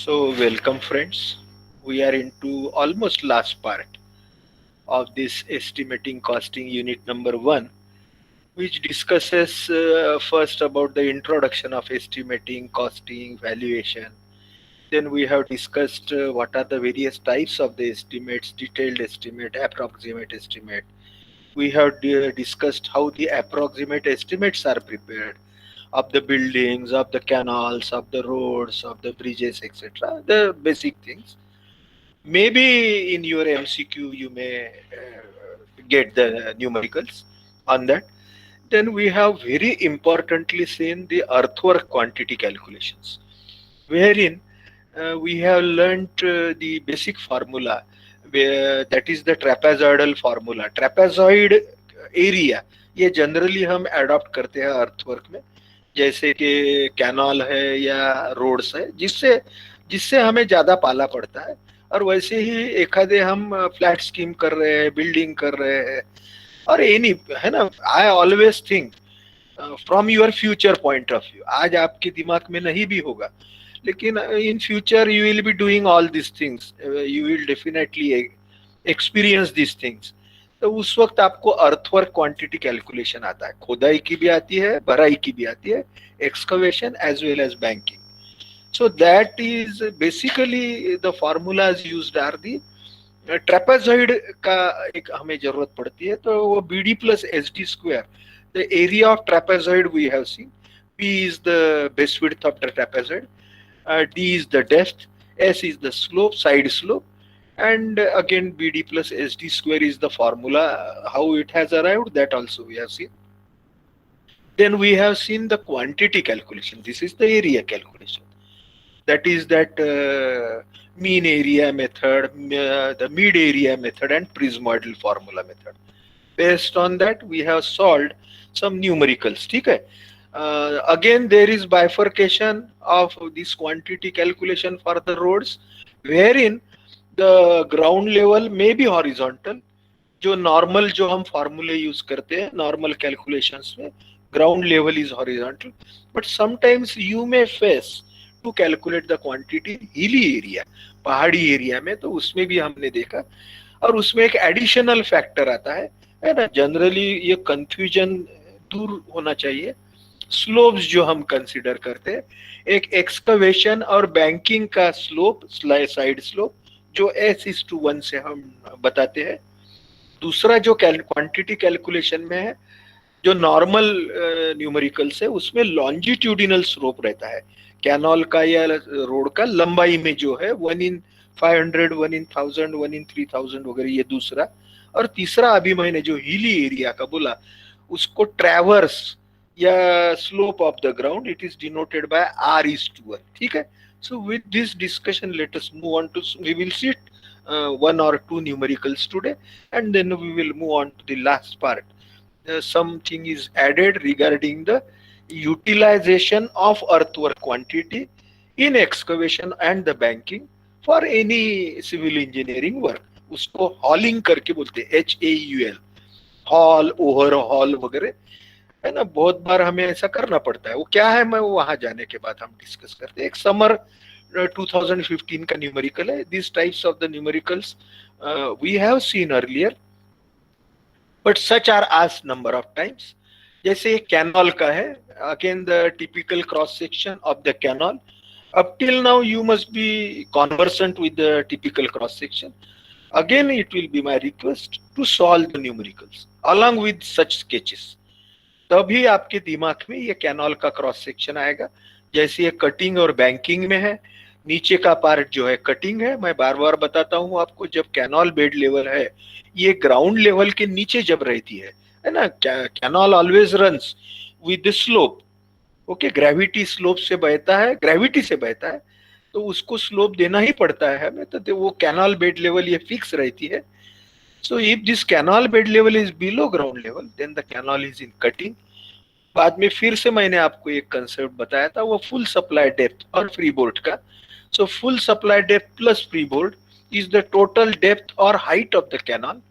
Welcome friends. We are into almost last part of this estimating costing unit number 1, which discusses first about the introduction of estimating, costing, valuation. Then we have discussed what are the various types of the estimates, detailed estimate, approximate estimate. We have discussed how the approximate estimates are prepared of the buildings, of the canals, of the roads, of the bridges, etc. The basic things. Maybe in your MCQ you may get the numericals on that. Then we have very importantly seen the earthwork quantity calculations, wherein we have learnt the basic formula, where that is the trapezoidal formula. Trapezoid area ये generally हम adopt करते हैं earthwork में, जैसे कि canal है या roads है, जिससे जिससे हमें ज्यादा पाला पड़ता है। और वैसे ही एखादे हम फ्लैट स्कीम कर रहे हैं, बिल्डिंग कर रहे हैं, और एनी है ना। I always think from your future point of view, आज आपके दिमाग में नहीं भी होगा, लेकिन in future you will be doing all this things, you will definitely experience this things. तो उस वक्त आपको अर्थवर्क क्वांटिटी कैलकुलेशन आता है, खोदाई की भी आती है, भराई की भी आती है, excavation as well as banking. So that is basically the formulas used are the trapezoid का एक हमें जरूरत पड़ती है। तो वो B D plus H D square, the area of trapezoid we have seen, P is the base width of the trapezoid, D is the depth, S is the slope, side slope, and again bd plus sd square is the formula. How it has arrived, that also we have seen. Then we have seen the quantity calculation. This is the area calculation, that is that mean area method, the mid area method, and prismoidal formula method. Based on that we have solved some numericals. ठीक है? Again there is bifurcation of this quantity calculation for the roads, wherein the ground level may be horizontal. जो normal जो हम फॉर्मूले use करते हैं normal calculations में, ground level is horizontal, but sometimes you may face to calculate the quantity hilly area, पहाड़ी area में, तो उसमें भी हमने देखा। और उसमें एक एडिशनल फैक्टर आता है ना, जनरली ये कंफ्यूजन दूर होना चाहिए। स्लोप्स जो हम कंसिडर करते हैं, एक एक्सकवेशन और बैंकिंग का स्लोप, साइड स्लोप, जो S:1 से हम बताते हैं। दूसरा जो क्वांटिटी कैलकुलेशन में है, जो नॉर्मल न्यूमेरिकल्स है, उसमें लॉन्जिट्यूडिनल स्लोप रहता है कैनॉल का या रोड का, लंबाई में जो है 1/500, 1/1000, 1/3000 वगैरह, ये दूसरा। और तीसरा अभी मैंने जो हिली एरिया का बोला, उसको ट्रैवर्स या slope of the ground, it is denoted by R:1। ठीक है? So with this discussion let us move on to, we will see one or two numericals today, and then we will move on to the last part. Something is added regarding the utilization of earthwork quantity in excavation and the banking for any civil engineering work. उसको हॉलिंग करके बोलते हैं, HAUL, hall, overhaul वगैरह, है ना। बहुत बार हमें ऐसा करना पड़ता है। वो क्या है, मैं वहां जाने के बाद हम डिस्कस करते हैं। एक समर 2015 का न्यूमेरिकल है। This types of the numericals we have seen earlier, but such are asked number of times. जैसे एक कैनल का है, again the typical cross section of the canal. up till now you must be conversant with the typical cross section. Again it will be my request to solve the numericals along with such sketches. तभी आपके दिमाग में ये canal का cross section आएगा। जैसे ये cutting और बैंकिंग में है, नीचे का पार्ट जो है कटिंग है। मैं बार बार बताता हूँ आपको, जब कैनल बेड लेवल है, ये ग्राउंड लेवल के नीचे जब रहती है ना, canal always runs with the slope. Okay, gravity slope से बहता है, ग्रेविटी से बहता है, तो उसको स्लोप देना ही पड़ता है हमें। तो वो कैनल बेड लेवल ये फिक्स रहती है। So if this canal bed level is below ground level, then the canal is in cutting. बाद में फिर से मैंने आपको एक कंसेप्ट बताया था, वो फुल सप्लाई डेप्थ और फ्री बोर्ड का। So full supply depth plus free board is the total depth or height of the canal,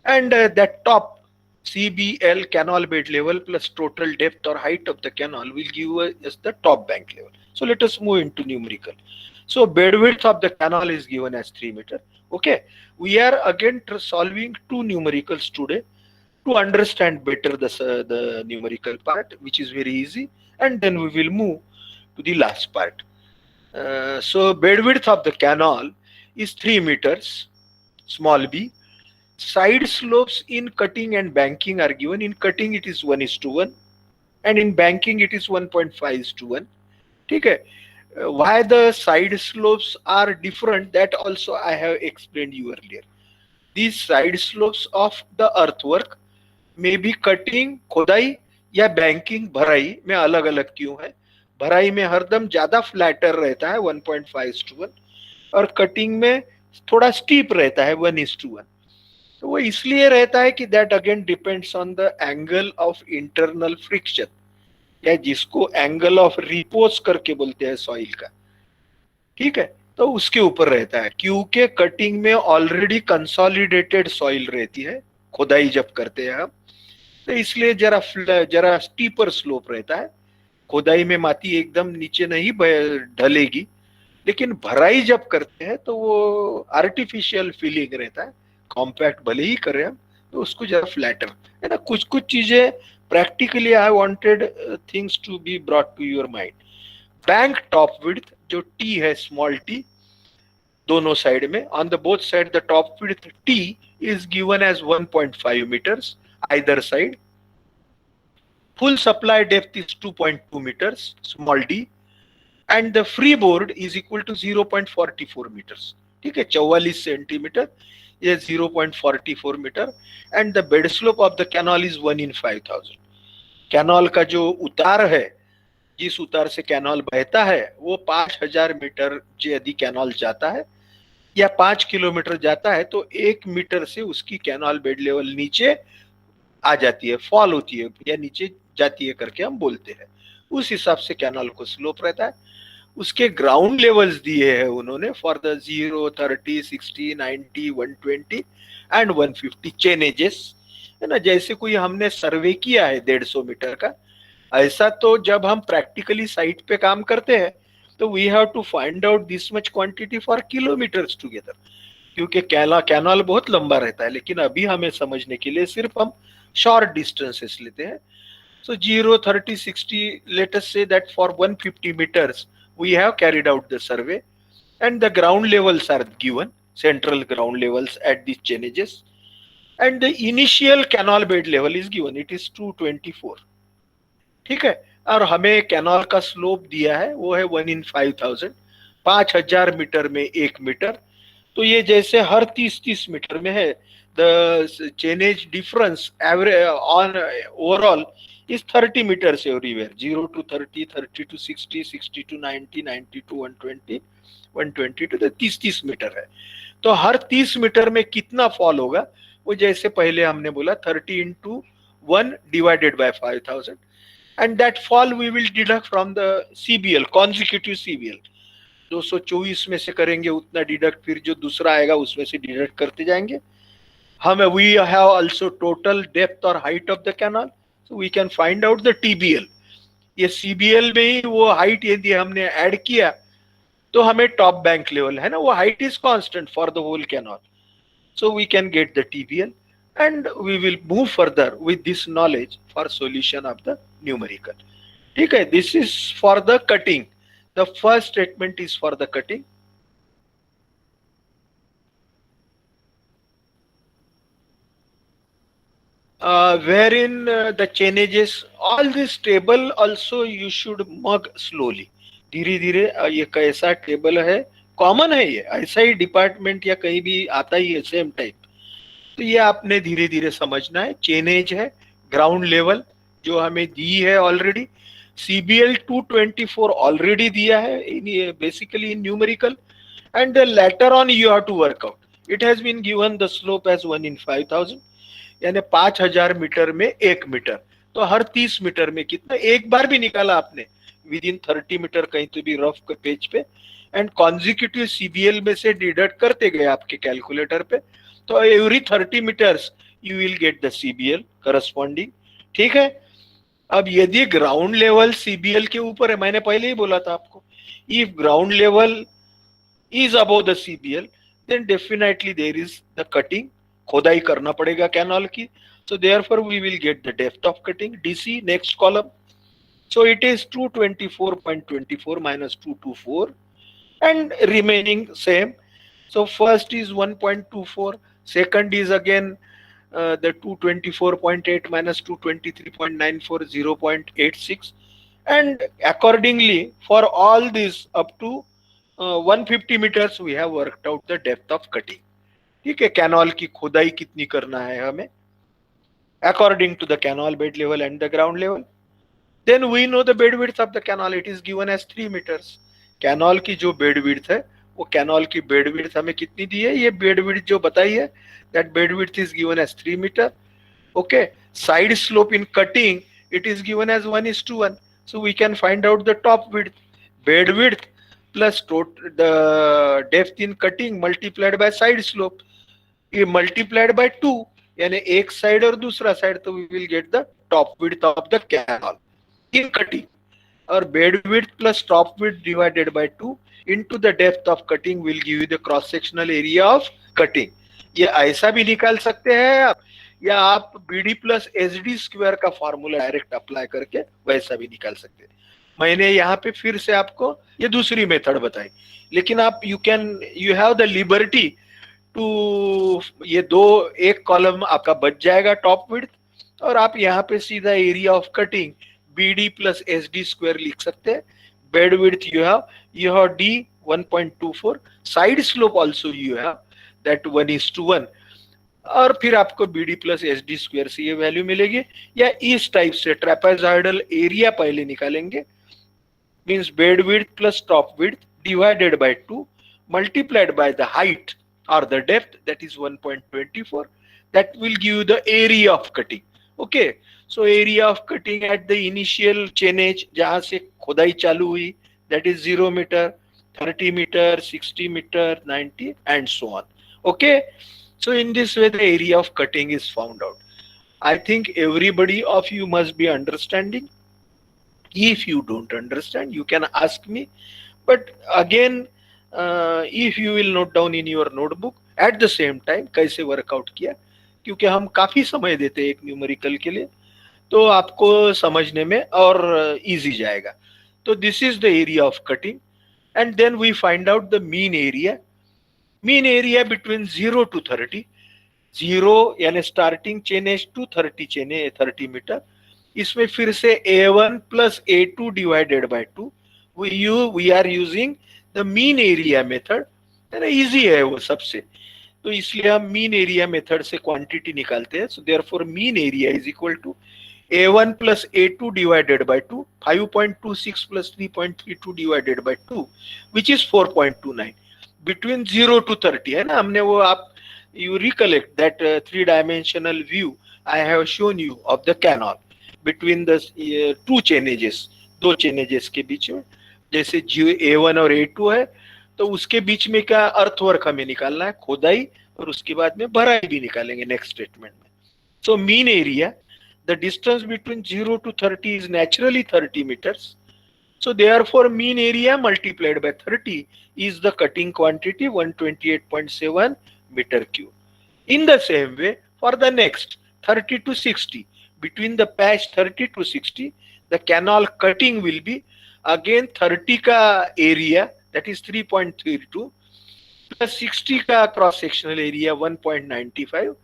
and that top CBL, canal bed level, plus total depth or height of the canal will give us the top bank level. So let us move into numerical. So bed width of the canal is given as 3 meter. Okay, we are again solving two numericals today to understand better the numerical part, which is very easy, and then we will move to the last part. So bed width of the canal is 3 meters, small b. Side slopes in cutting and banking are given. In cutting it is 1:1, and in banking it is 1.5:1. Okay. Why the side slopes are different, that also I have explained you earlier. These side slopes of the earthwork may be cutting खुदाई या banking भराई में अलग अलग क्यों है? भराई में हरदम ज्यादा फ्लैटर रहता है 1.5:1, और कटिंग में थोड़ा स्टीप रहता है 1:1. तो वो इसलिए रहता है कि that again depends on the angle of internal friction, या जिसको एंगल ऑफ रिपोज करके बोलते हैं सॉइल का. ठीक है, तो उसके ऊपर रहता है, क्योंकि कटिंग में ऑलरेडी कंसोलिडेटेड सॉइल रहती है खुदाई जब करते हैं हम, तो इसलिए जरा स्टीपर स्लोप रहता है. खुदाई में माटी एकदम नीचे नहीं ढलेगी, लेकिन भराई जब करते हैं तो वो आर्टिफिशियल फीलिंग रहता है. कॉम्पैक्ट भले ही करें हम, तो उसको जरा फ्लैटर है ना. कुछ कुछ चीजें practically I wanted things to be brought to your mind. Bank top width जो टी है, स्मॉल टी दोनों साइड में, on the both side the top width T is given as 1.5 meters either side. Full supply depth is 2.2 meters, small d, and the freeboard is equal to 0.44 meters. ठीक है, 44 centimetre, ये 0.44 metre. And the bed slope of the canal is 1/5000. Canal का जो उतार है, जिस उतार से कैनाल बहता है, वो 5000 मीटर यदि कैनाल जाता है या 5 किलोमीटर जाता है, तो 1 मीटर से उसकी कैनाल बेड लेवल नीचे आ जाती है, फॉल होती है या नीचे जाती है करके हम बोलते हैं. उस हिसाब से कैनाल को स्लोप रहता है. उसके ग्राउंड लेवल्स दिए हैं उन्होंने for the 0, 30, 60, 90, 120 and 150 chainages, है ना. जैसे कोई हमने सर्वे किया है 150 मीटर का, ऐसा तो जब हम प्रैक्टिकली साइट पे काम करते हैं तो we have to find out this much quantity for kilometres together, क्योंकि कैनाल बहुत लंबा रहता है. लेकिन अभी हमें समझने के लिए सिर्फ हम शॉर्ट डिस्टेंसेस लेते हैं. So 0, 30, 60, let us say that for 150 meters we have carried out the survey, and the ground levels are given, central ground levels at these chain edges, and the initial canal bed level is given, it is 224. ठीक है, और हमें canal का slope दिया है वो है 1/5000, 5000 metre में 1 मीटर. तो ये जैसे हर 30 मीटर में है, the chainage difference average on overall is 30 meters everywhere, 0 to 30, 30 to 60, 60 to 90, 90 to 120, 120 to 30 metre है. तो हर 30 मीटर में कितना फॉल होगा, वो जैसे पहले हमने बोला 30 into 1 divided by 5000, and that fall we will deduct from the CBL, consecutive CBL. 224 में से करेंगे उतना डिडक्ट, फिर जो दूसरा आएगा उसमें से डिडक्ट करते जाएंगे. हम we have also total depth और height of the canal, so we can find out the TBL. ये CBL में ही वो हाइट यदि हमने ऐड किया तो हमें टॉप बैंक लेवल है ना, वो height is constant for the whole canal, so we can get the TBL, and we will move further with this knowledge for solution of the numerical. ठीक है, this is for the cutting. The first statement is for the cutting. Wherein the changes, all this table also you should mug slowly. धीरे धीरे. ये कैसा table है, common है, ये ऐसा ही डिपार्टमेंट या कहीं भी आता ही है सेम टाइप. तो ये आपने धीरे धीरे समझना है. चेनेज है, ग्राउंड लेवल जो हमें दी है ऑलरेडी, CBL 224 ऑलरेडी दिया है basically in numerical, and later on you have to work out. It has been given the slope as 1/5000, यानी 5000 मीटर में 1 मीटर. तो हर 30 मीटर में कितना, एक बार भी निकाला आपने विद इन 30 मीटर कहीं तो भी रफ पेज पे, एंड कॉन्जिक्यूटिव CBL में से डिडक्ट करते गए आपके कैलकुलेटर पे. तो every 30 metres you will get the CBL corresponding. ठीक है. अब यदि ग्राउंड लेवल CBL के ऊपर है, मैंने पहले ही बोला था आपको, if ground level is above the CBL, then definitely there is the cutting, खोदाई करना पड़ेगा कैनाल की. So therefore we will get the depth of cutting DC, next column. So it is 224.24 minus 224 and remaining same. So first is 1.24, second is again the 224.8 minus 223.94, 0.86, and accordingly for all these up to 150 meters we have worked out the depth of cutting. ठीक है, canal की खुदाई कितनी करना है हमें according to the canal bed level and the ground level. Then we know the bed width of the canal, it is given as 3 meters. Canal की जो बेड विड्थ है वो कैनाल की बेड विड्थ हमें कितनी दी है, ये बेड विड्थ जो बताई है, that bed width is given as 3 meter. Okay, side slope in cutting it is given as 1:1. So we can find out the top width, bed width plus the depth in cutting multiplied by side slope, ये multiplied by 2, यानी एक side और दूसरा side, तो we will get the top width of the canal in cutting. Or bed width plus top width divided by 2 into the depth of cutting will give you the cross sectional area of cutting. ये ऐसा भी निकाल सकते हैं आप, या आप BD plus SD square का फॉर्मूला डायरेक्ट अप्लाई करके वैसा भी निकाल सकते हैं. मैंने यहाँ पे फिर से आपको ये दूसरी मेथड बताई, लेकिन आप you have the liberty to, ये दो एक कॉलम आपका बच जाएगा टॉप विड्थ, और आप यहाँ पे सीधा area of cutting BD plus SD square लिख सकते हैं. Bed width you have D 1.24, side slope also you have that 1:1, और फिर आपको BD प्लस SD स्क्वायर से ये वैल्यू मिलेगी. या इस टाइप से ट्रेपेजॉइडल एरिया पहले निकालेंगे, means bed width plus top width divided by 2 multiplied by the height or the depth, that is 1.24, that will give you the area of cutting. Okay, so area of cutting at the initial chainage जहां से खुदाई चालू हुई, that is 0 meter, 30 meter, 60 meter, 90 and so on. Okay, so in this way the area of cutting is found out. I think everybody of you must be understanding. If you don't understand you can ask me, but again if you will note down in your notebook at the same time कैसे workout किया, क्योंकि हम काफी समय देते हैं एक numerical के लिए, तो आपको समझने में और इजी जाएगा. तो this is the area of cutting, and then we find out the mean area. Mean area between 0 to 30, 0 यानी starting chain as to 30 chain 30 metre, इसमें फिर से A1 plus A2 divided by 2, we are using the mean area method, है ना, easy है वो सबसे, तो इसलिए हम मीन एरिया मेथड से क्वांटिटी निकालते हैं. So therefore mean area is equal to A1 plus A2 divided by 2, 5.26 plus 3.32 divided by 2 which is 4.29 between 0 to 30, है ना. हमने वो, आप you recollect that 3-dimensional view I have shown you of the canal between the two chainages, दो chainages के बीच में, जैसे A1 और A2 है, तो उसके बीच में क्या अर्थवर्क हमें निकालना है, खोदाई, और उसके बाद में भराई भी निकालेंगे नेक्स्ट स्टेटमेंट में. So mean area, the distance between 0 to 30 is naturally 30 meters. So therefore mean area multiplied by 30 is the cutting quantity 128.7 meter cube. In the same way for the next 30 to 60, between the patch 30 to 60 the canal cutting will be again 30 का area, that is 3.32 plus 60 का cross sectional area 1.95,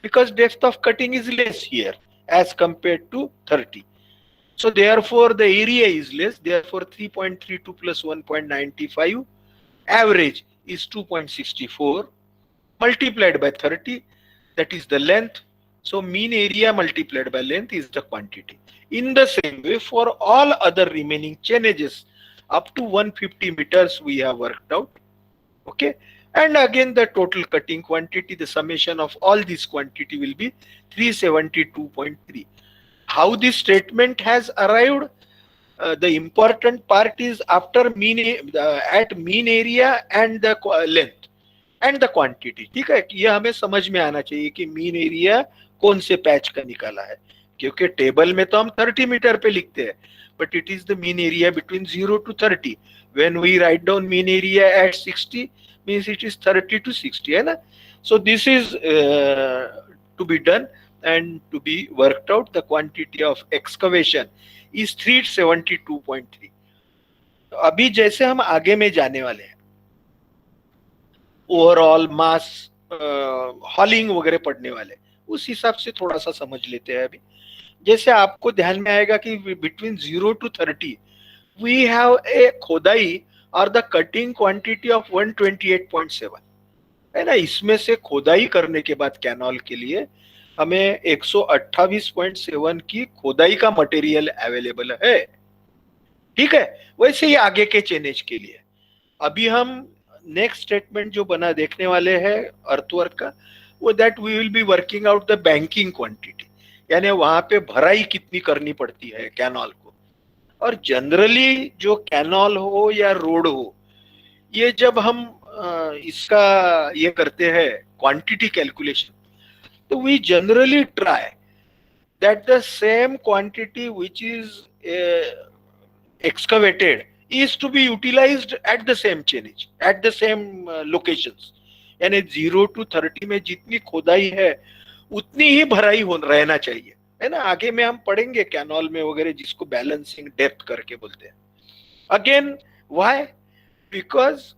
because depth of cutting is less here as compared to 30. So therefore the area is less, therefore 3.32 plus 1.95 average is 2.64 multiplied by 30, that is the length. So mean area multiplied by length is the quantity. In the same way for all other remaining chainages up to 150 meters we have worked out. Okay, and again the total cutting quantity, the summation of all this quantity will be 372.3. How this statement has arrived, the important part is after at mean area and the length and the quantity. ठीक है, ये हमें समझ में आना चाहिए कि mean area कौन से पैच का निकाला है, क्योंकि टेबल में तो हम 30 मीटर पे लिखते हैं, but it is the mean area between 0 to 30. When we write down mean area at 60 means it is 30 to 60, है ना. So this is to be done and to be worked out. The quantity of excavation is 372.3. अभी जैसे हम आगे में जाने वाले हैं, ओवरऑल मास हॉलिंग वगैरह पढ़ने वाले, उस हिसाब से थोड़ा सा समझ लेते हैं. अभी जैसे आपको ध्यान में आएगा कि between 0 to 30 we have a खोदाई और द कटिंग क्वांटिटी ऑफ 128.7, है ना. इसमें से खोदाई करने के बाद कैनॉल के लिए हमें 128.7 की खोदाई का मटेरियल अवेलेबल है. ठीक है. वैसे ही आगे के चेनेज के लिए अभी हम नेक्स्ट स्टेटमेंट जो बना देखने वाले हैं अर्थवर्क का, वो that we will be working out the banking quantity, यानी वहां पे भराई कितनी करनी पड़ती है कैनॉल को. और जनरली जो कैनॉल हो या रोड हो, ये जब हम इसका ये करते हैं क्वांटिटी कैलकुलेशन, तो we generally try that the same quantity which is excavated is to be utilized at the same channage, at the same locations. यानी 0 to 30 में जितनी खोदाई है उतनी ही भराई हो रहना चाहिए, है ना. आगे में हम पढ़ेंगे कैनॉल में वगैरह, जिसको बैलेंसिंग डेप्थ करके बोलते हैं. Again why? Because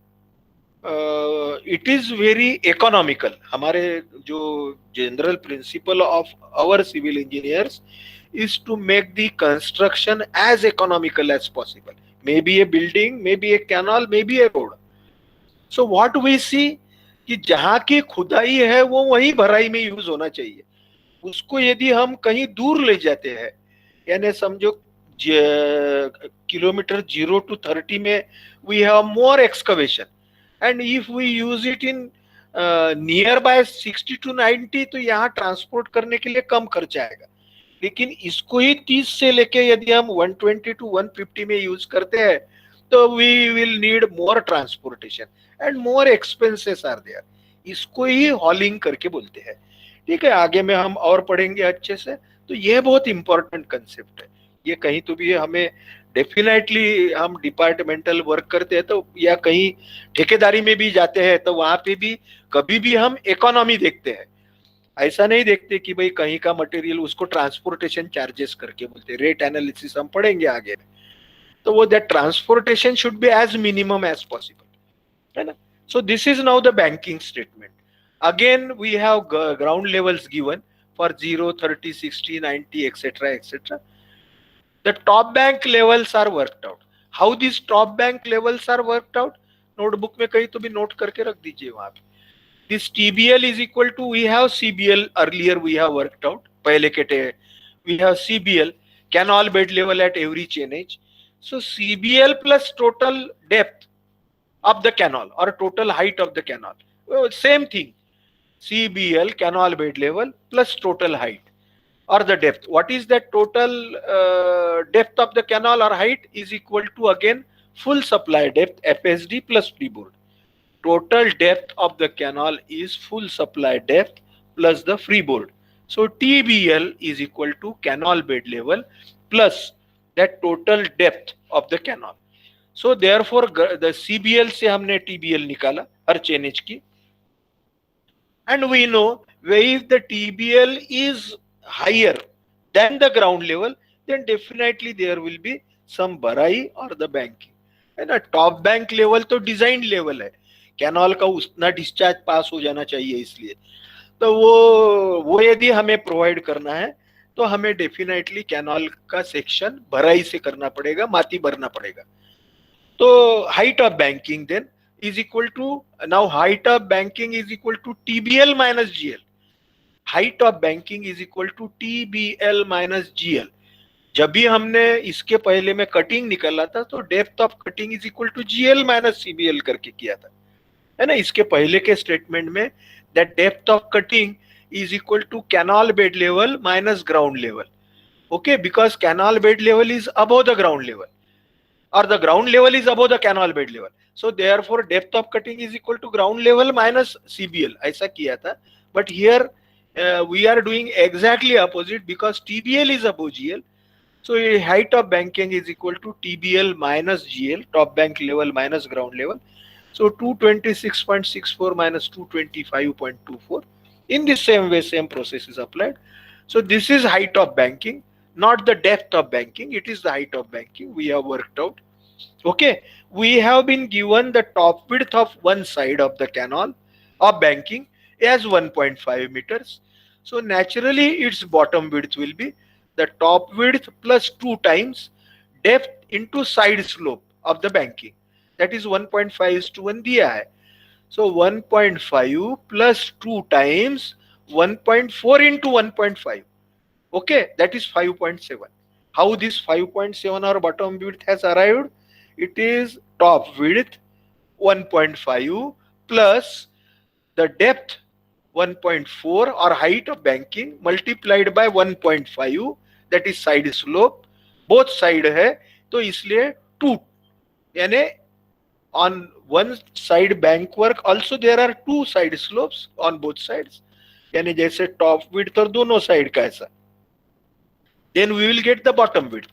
it is very economical. हमारे जो general principle of our civil engineers is to make the construction as economical as possible. Maybe a building, maybe a canal, maybe a road. So what we see कि जहां की खुदाई है वो वही भराई में यूज होना चाहिए. उसको यदि हम कहीं दूर ले जाते हैं, यानी समझो किलोमीटर 0 to 30 में we have more excavation, and if we use it in nearby 60 to 90, तो यहाँ ट्रांसपोर्ट करने के लिए कम खर्चा आएगा. लेकिन इसको ही 30 से लेके यदि हम 120 to 150 में यूज करते हैं, तो we will need more transportation and more expenses are there. इसको ही हॉलिंग करके बोलते हैं. ठीक है. आगे में हम और पढ़ेंगे अच्छे से. तो ये बहुत इंपॉर्टेंट कंसेप्ट है. ये कहीं तो भी हमें डेफिनेटली, हम डिपार्टमेंटल वर्क करते हैं तो, या कहीं ठेकेदारी में भी जाते हैं, तो वहां पे भी कभी भी हम इकोनॉमी देखते हैं. ऐसा नहीं देखते कि भाई कहीं का मटेरियल, उसको ट्रांसपोर्टेशन चार्जेस करके बोलते. रेट एनालिसिस हम पढ़ेंगे आगे में. तो वो that transportation should be as minimum as possible, है ना. So this is now the banking statement. Again we have ground levels given for 0, 30, 60, 90 etcetera etcetera. The top bank levels are worked out. How this top bank levels are worked out, notebook में कहीं तो भी note करके रख दीजिए वहां पे. This TBL is equal to, we have CBL earlier we have worked out. पहले के we have CBL, canal bed level at every chainage. So CBL plus total depth of the canal or total height of the canal. Well, same thing. CBL, canal bed level plus total height or the depth. What is that total depth of the canal or height is equal to, again, full supply depth FSD plus freeboard. Total depth of the canal is full supply depth plus the freeboard. So TBL is equal to canal bed level plus that total depth of the canal. So therefore the CBL से हमने TBL निकाला हर chainage की. And we know if the TBL is higher than the ground level, then definitely there will be some भराई or the banking. है ना. Top bank level तो design level है, canal का उतना डिस्चार्ज पास हो जाना चाहिए, इसलिए तो वो यदि हमें प्रोवाइड करना है तो हमें डेफिनेटली कैनॉल का सेक्शन भराई से करना पड़ेगा, माती भरना पड़ेगा. तो height of banking then is equal to, now height of banking is equal to TBL minus GL. Height of banking is equal to TBL minus GL. जब भी हमने इसके पहले में कटिंग निकाला था तो depth of cutting is equal to GL minus CBL करके किया था, है ना. इसके पहले के स्टेटमेंट में that depth of cutting is equal to canal bed level minus ground level. Okay, because canal bed level is above the ground level और the ground level is above the canal bed level. So therefore depth of cutting is equal to ground level minus CBL, ऐसा किया था. But here We are doing exactly opposite because TBL is above GL. So a height of banking is equal to TBL minus GL, top bank level minus ground level. So 226.64 minus 225.24. In the same way, same process is applied. So this is height of banking, not the depth of banking. It is the height of banking we have worked out. Okay, we have been given the top width of one side of the canal of banking as 1.5 meters. So naturally its bottom width will be the top width plus 2 times depth into side slope of the banking. That is 1.5 is to 1 दिया है. So 1.5 plus 2 times 1.4 into 1.5. Okay, that is 5.7. How this 5.7 or bottom width has arrived? It is top width 1.5 plus the depth 1.4 or height of banking multiplied by 1.5, that is side slope. Both side है तो इसलिए 2, यानी on one side bank work also there are two side slopes on both sides, यानी जैसे top width और दोनों side का ऐसा, then we will get the bottom width.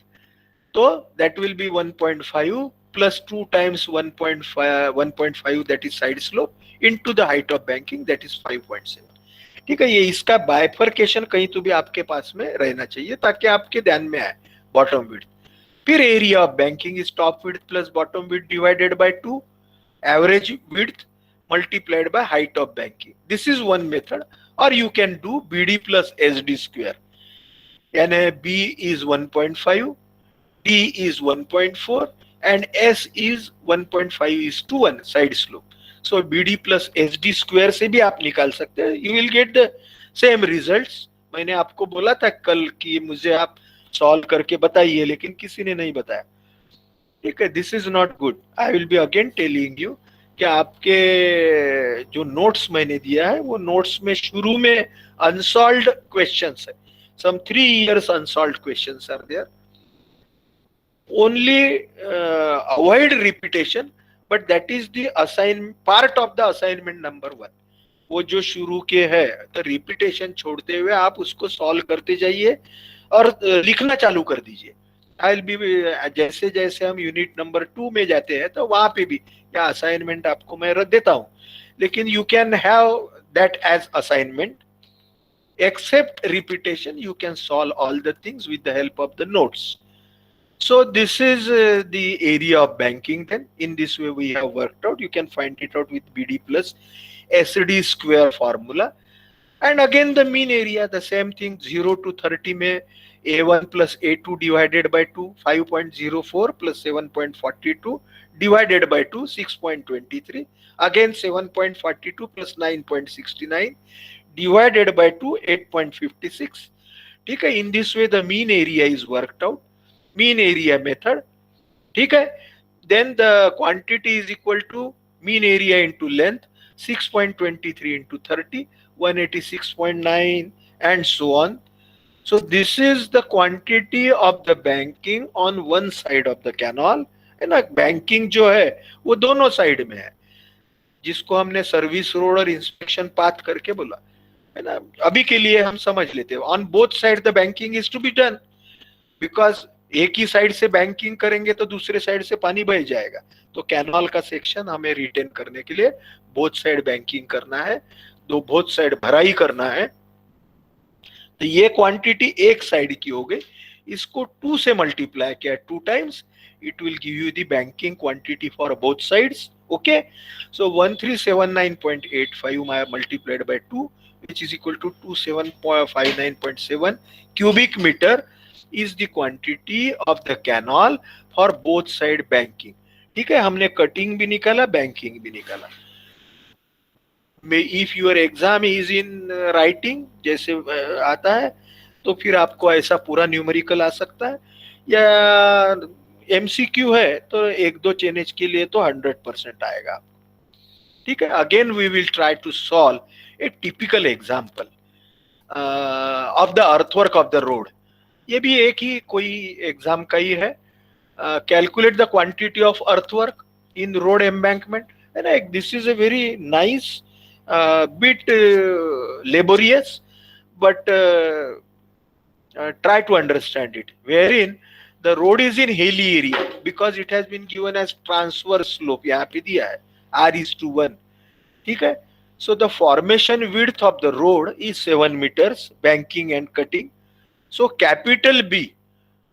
So that will be 1.5 plus 2 times 1.5 that is side slope into the height of banking, that is 5.7. ठीक है, ये इसका बाइफर्केशन कहीं तो भी आपके पास में रहना चाहिए ताकि आपके ध्यान में आए. बॉटम विड्थ, फिर area of banking is top width plus bottom width divided by 2, average width multiplied by height of banking. This is one method, or you can do BD plus SD square. यानी B is 1.5, D is 1.4 and S is 1.5 is to 1 side slope. So BD plus SD square से भी आप निकाल सकते हैं. You will get the same results. मैंने आपको बोला था कल कि मुझे आप सॉल्व करके बताइए, लेकिन किसी ने नहीं बताया. ठीक है, this is not good. I will be again telling you कि आपके जो नोट्स मैंने दिया है वो नोट्स में शुरू में अनसॉल्व्ड क्वेश्चंस है. Some 3 years unsolved questions are there. Only avoid repetition, but that is the part of the assignment number 1. वो जो शुरू के है तो रिपीटेशन छोड़ते हुए आप उसको सॉल्व करते जाइए और लिखना चालू कर दीजिए. आई विल बी, जैसे जैसे हम यूनिट नंबर 2 में जाते हैं तो वहां पे भी या असाइनमेंट आपको मैं रख देता हूं, लेकिन you can have that as assignment. Except repetition, you can solve all the things with the help of the notes. So this is the area of banking. Then in this way we have worked out. You can find it out with BD plus SD square formula. And again the mean area, the same thing, 0 to 30 में A1 plus A2 divided by 2, 5.04 plus 7.42 divided by 2, 6.23. Again 7.42 plus 9.69 divided by 2, 8.56. ठीक है, in this way the mean area is worked out. Mean area method. ठीक है, then the quantity is equal to mean area into length, 6.23 into 30, 186.9 and so on. So this is the quantity of the banking on one side of the canal. है ना, banking जो है वो दोनों side में है, जिसको हमने सर्विस रोड और इंस्पेक्शन पाथ करके बोला है ना. अभी के लिए हम समझ लेते हैं on both side the banking is to be done, because एक ही साइड से बैंकिंग करेंगे तो दूसरे साइड से पानी बह जाएगा. तो कैनाल का सेक्शन हमें रिटेन करने के लिए बोथ साइड बैंकिंग करना है, दो बोथ साइड भराई करना है. तो ये क्वांटिटी एक साइड की हो गई, इसको 2 से मल्टीप्लाई किया 2 times, it will give you the banking quantity for both sides. Okay, so 1379.85 multiplied by 2, which is equal to 2759.7 cubic meter is the quantity of the canal for both side banking. ठीक है, हमने cutting भी निकाला, banking भी निकाला. If your exam is in writing जैसे आता है तो फिर आपको ऐसा पूरा न्यूमेरिकल आ सकता है, या एमसीक्यू है तो 1-2 चेनेज के लिए तो 100% आएगा. ठीक है, again we will try to solve a typical example of the earthwork of the road. ये भी एक ही कोई एग्जाम का ही है. Calculate the quantity of earthwork in road embankment. This is a very nice bit laborious, but try to understand it, wherein the road is in hilly area because it has been given as transverse slope. यहाँ पे दिया है R:1, ठीक है. So the formation width of the road is 7 meters, banking and cutting. So capital B,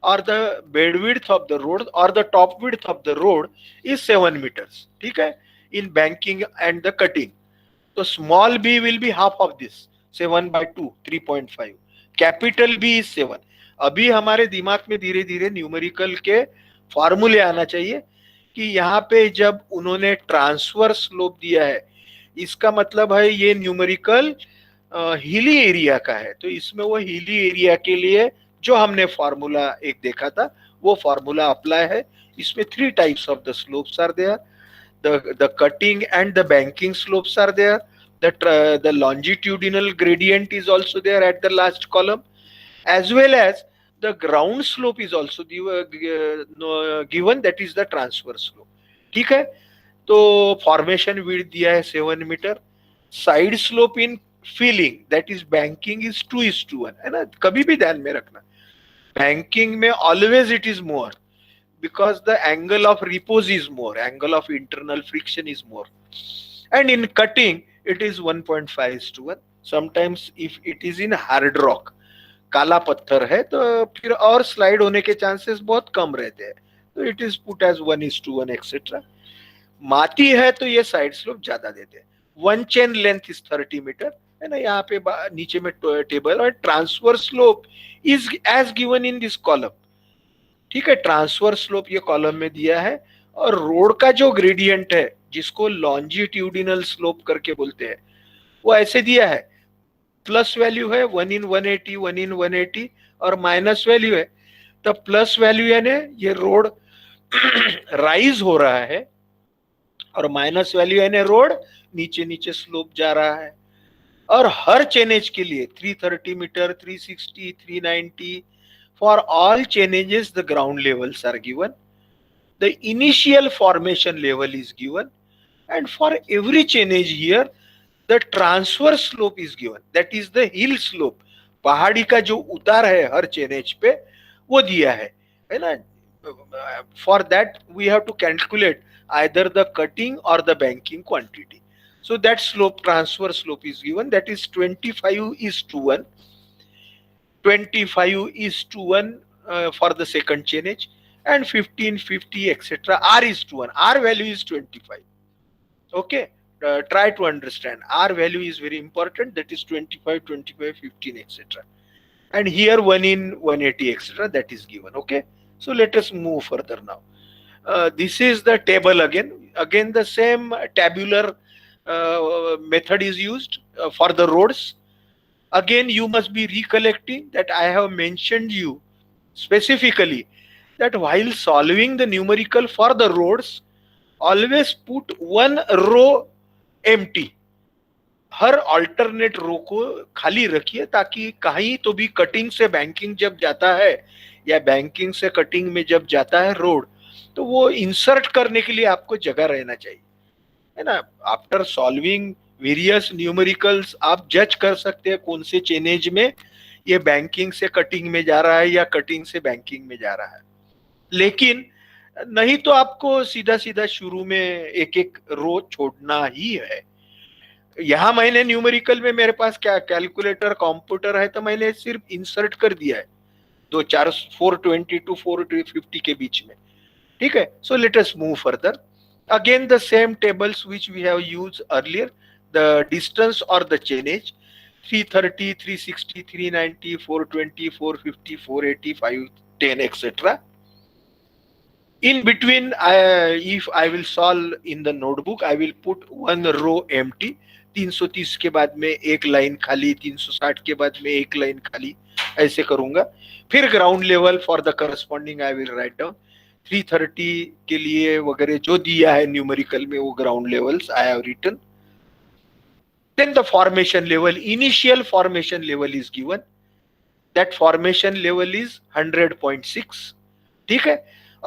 or the bed width of the road or the top width of the road, is 7 meters, ठीक है, in banking and the cutting. So small b will be half of this, 7/2, 3.5. Capital B is 7. अभी हमारे दिमाग में धीरे धीरे numerical के फॉर्मूले आना चाहिए कि यहाँ पे जब उन्होंने ट्रांसफर स्लोप दिया है, इसका मतलब है ये न्यूमेरिकल हिली एरिया का है. तो इसमें वो हिली एरिया के लिए जो हमने फॉर्मूला एक देखा था वो फॉर्मूला अप्लाई है. इसमें 3 types of the slopes are there. The cutting and the banking slopes are there. The longitudinal gradient is also there at the last column, as well as the ground slope is also given, that is the transverse slope. ठीक है. तो formation width दिया है 7 मीटर. Side slope in filling, that is banking, is 2:1, है ना. कभी भी ध्यान में रखना, बैंकिंग में always it is more, because the angle of repose is more, angle of internal friction is more. And in cutting it is 1.5:1. sometimes if it is in hard rock, काला पत्थर है, तो फिर और स्लाइड होने के chances बहुत कम रहते हैं, तो it is put as 1:1 etcetera. माटी है तो ये साइड स्लोप ज्यादा देते हैं. One chain length is 30 metre, है ना. यहाँ पे नीचे में टेबल, और transfer slope is as given in this column, ठीक है. ट्रांसफर स्लोप ये कॉलम में दिया है, और रोड का जो ग्रेडियंट है जिसको लॉन्जिट्यूडिनल स्लोप करके बोलते हैं, वो ऐसे दिया है. प्लस वैल्यू है 1:180, 1:180, और माइनस वैल्यू है. तो प्लस वैल्यू यानी ये रोड राइज हो रहा है, और माइनस वैल्यू यानी रोड नीचे नीचे स्लोप जा रहा है. और हर चेनेज के लिए 330 metre, 360, 390, for all chainages the ground levels are given, the initial formation level is given, and for every chainage here the transverse slope is given, that is the hill slope. पहाड़ी का जो उतार है हर chainage पे वो दिया है ना. For that we have to calculate either the cutting or the banking quantity. So that slope, transverse slope is given, that is 25:1. 25:1 for the second chainage, and 15, 50, etc. R:1. R value is 25. Okay, try to understand. R value is very important, that is 25, 25, 15, etc. And here 1:180, etc. that is given. Okay, so let us move further now. This is the table again. Again the same tabular method is used for the roads. Again, you must be recollecting that I have mentioned you specifically that while solving the numerical for the roads, always put one row empty. Her alternate row को खाली रखिए, ताकि कहीं तो भी cutting से banking जब जाता है या बैंकिंग से कटिंग में जब जाता है रोड, तो वो इंसर्ट करने के लिए आपको जगह रहना चाहिए, है ना. आफ्टर सॉल्विंग वेरियस न्यूमेरिकल्स आप जज कर सकते हैं कौन से चेनेज में ये बैंकिंग से कटिंग में जा रहा है या कटिंग से बैंकिंग में जा रहा है. लेकिन नहीं तो आपको सीधा सीधा शुरू में एक एक रो छोड़ना ही है. यहाँ मैंने न्यूमेरिकल में मेरे पास क्या कैलकुलेटर कंप्यूटर है, तो मैंने सिर्फ इंसर्ट कर दिया है 420 to 450 के बीच में, ठीक है. So let us move further. Again the same tables which we have used earlier, the distance or the chainage, 330, 360, 390, 420, 450, 480, 510, etc. In between, if I will solve in the notebook, I will put one row empty. 330 के बाद में एक line खाली, 360 के बाद में एक line खाली, ऐसे करूंगा. फिर ground level for the corresponding I will write down. 330 के लिए वगैरह जो दिया है न्यूमेरिकल में वो ground levels I have written. Then the formation level, initial formation level is given, that formation level is 100.6, ठीक है.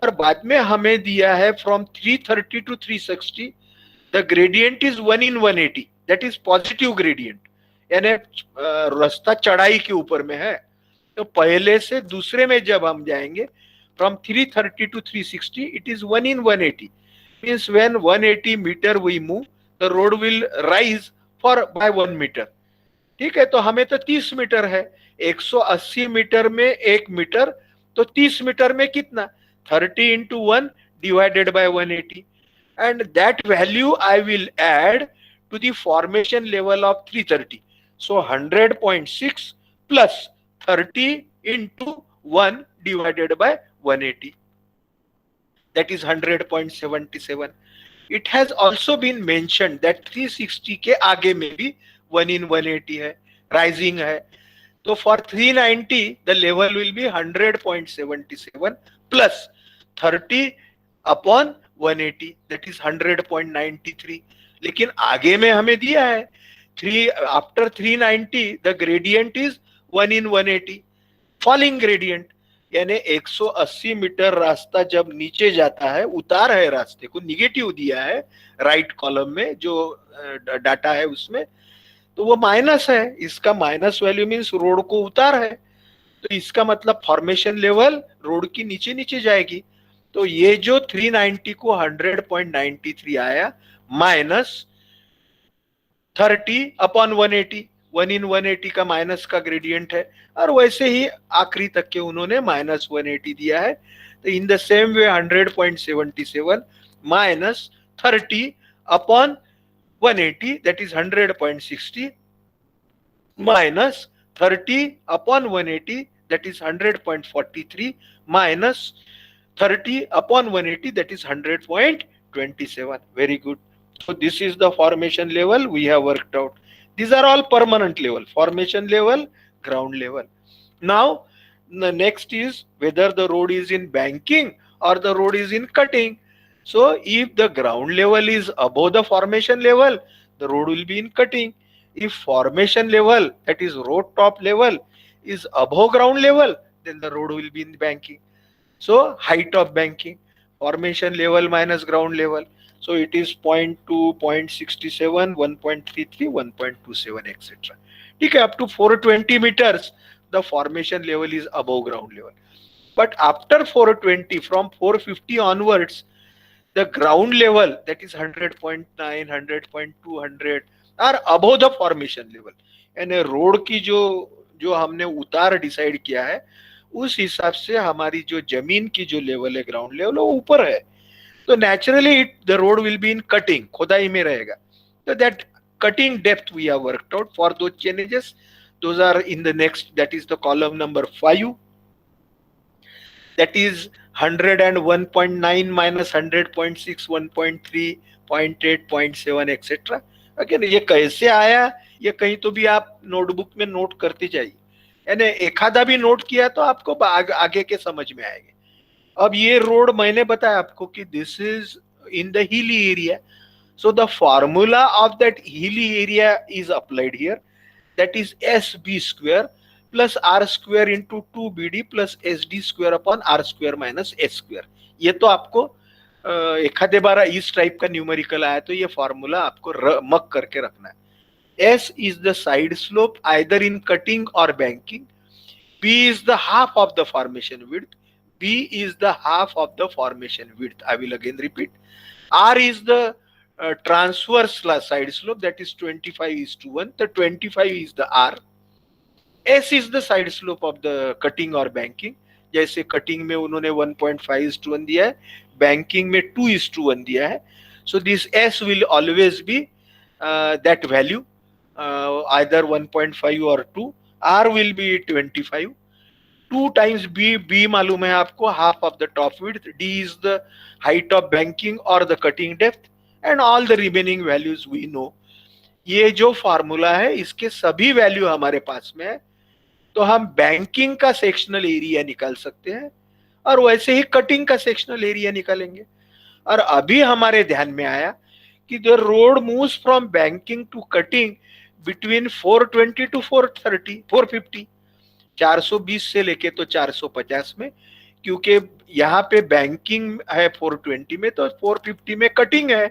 और बाद में हमें दिया है from 330 to 360 the gradient is 1:180, that is positive gradient. यानी रास्ता चढ़ाई के ऊपर में है। तो पहले से दूसरे में जब हम जाएंगे from 330 to 360, it is 1 in 180, means when 180 metre we move the road will rise for by 1 metre. ठीक है, तो हमें तो 30 मीटर है, 180 मीटर में 1 मीटर, तो 30 मीटर में कितना, 30 into 1 divided by 180, and that value I will add to the formation level of 330. So 100.6 plus 30 into 1 divided by 180, that is 100.77. It has also been mentioned that 360 के आगे में भी 1 in 180 है, rising है। तो for 390 the level will be 100.77 plus 30 upon 180, that is 100.93। लेकिन आगे में हमें दिया है 3 after 390 the gradient is 1 in 180, falling gradient, यानी 180 मीटर रास्ता जब नीचे जाता है, उतार है रास्ते को, निगेटिव दिया है राइट कॉलम में जो डाटा है उसमें, तो वो माइनस है, इसका माइनस वैल्यू मीन्स रोड को उतार है, तो इसका मतलब फॉर्मेशन लेवल रोड की नीचे नीचे जाएगी। तो ये जो 390 को 100.93 आया माइनस 30 अपॉन 180, 1 in 180 का माइनस का ग्रेडियंट है, और वैसे ही आखिरी तक के उन्होंने माइनस 180 दिया है। तो इन the same way 100.77 minus 30 upon 180, that is 100.60 minus 30 upon 180, that is 100.43 minus 30 upon 180, that is 100.27. Very good. So this is the formation level we have worked out. These are all permanent level, formation level, ground level. Now the next is whether the road is in banking or the road is in cutting. So if the ground level is above the formation level, the road will be in cutting. If formation level, that is road top level, is above ground level, then the road will be in banking. So height of banking, formation level minus ground level. So it is 0.2, 0.67, 1.33, 1.27, etc. Okay, up to 420 meters, the formation level is above ground level. But after 420, from 450 onwards, the ground level, that is 100.9, 100.2, 100 are above the formation level. यानी road की जो हमने उतार decide किया है उस हिसाब से हमारी जो जमीन की जो लेवल है ग्राउंड लेवल वो ऊपर है, तो naturally the road will be in cutting, खुदाई में रहेगा। तो that cutting depth we have worked out for those changes, those are in the next, that is the column number 5, that is 101.9 minus 100.6, 1.3, 0.8, 0.7, etc. Again ये कैसे आया, ये कहीं तो भी आप नोटबुक में नोट करते जाइए, यानी एक आधा भी नोट किया तो आपको आगे के समझ में आएंगे। अब ये रोड मैंने बताया आपको कि this is in the hilly area, so the formula of that hilly area is applied here, that is SB square plus R square into 2BD plus SD square upon R square minus S square। ये तो आपको एक आधे बार इस type का numerical आया तो ये फॉर्मूला आपको मक करके रखना है। S is the side slope either in cutting or banking, B is the half of the formation width, B is the half of the formation width, I will again repeat, R is the transverse side slope, that is 25:1, the 25 is the R, S is the side slope of the cutting or banking, जैसे cutting में उन्होंने 1.5:1 दिया है, banking में 2:1 दिया है, so this S will always be that value, either 1.5 or 2, R will be 25, 2 times B मालूम है आपको, half of the top width, D is the height of banking or the cutting depth, and all the remaining values we know। ये जो formula है इसके सभी value हमारे पास में है, तो हम बैंकिंग का सेक्शनल एरिया निकाल सकते हैं और वैसे ही कटिंग का सेक्शनल एरिया निकालेंगे। और अभी हमारे ध्यान में आया कि the road moves from banking to cutting between 420 to 430, 450, 420 से लेके तो 450 में, क्योंकि यहाँ पे बैंकिंग है 420 में तो 450 में कटिंग है,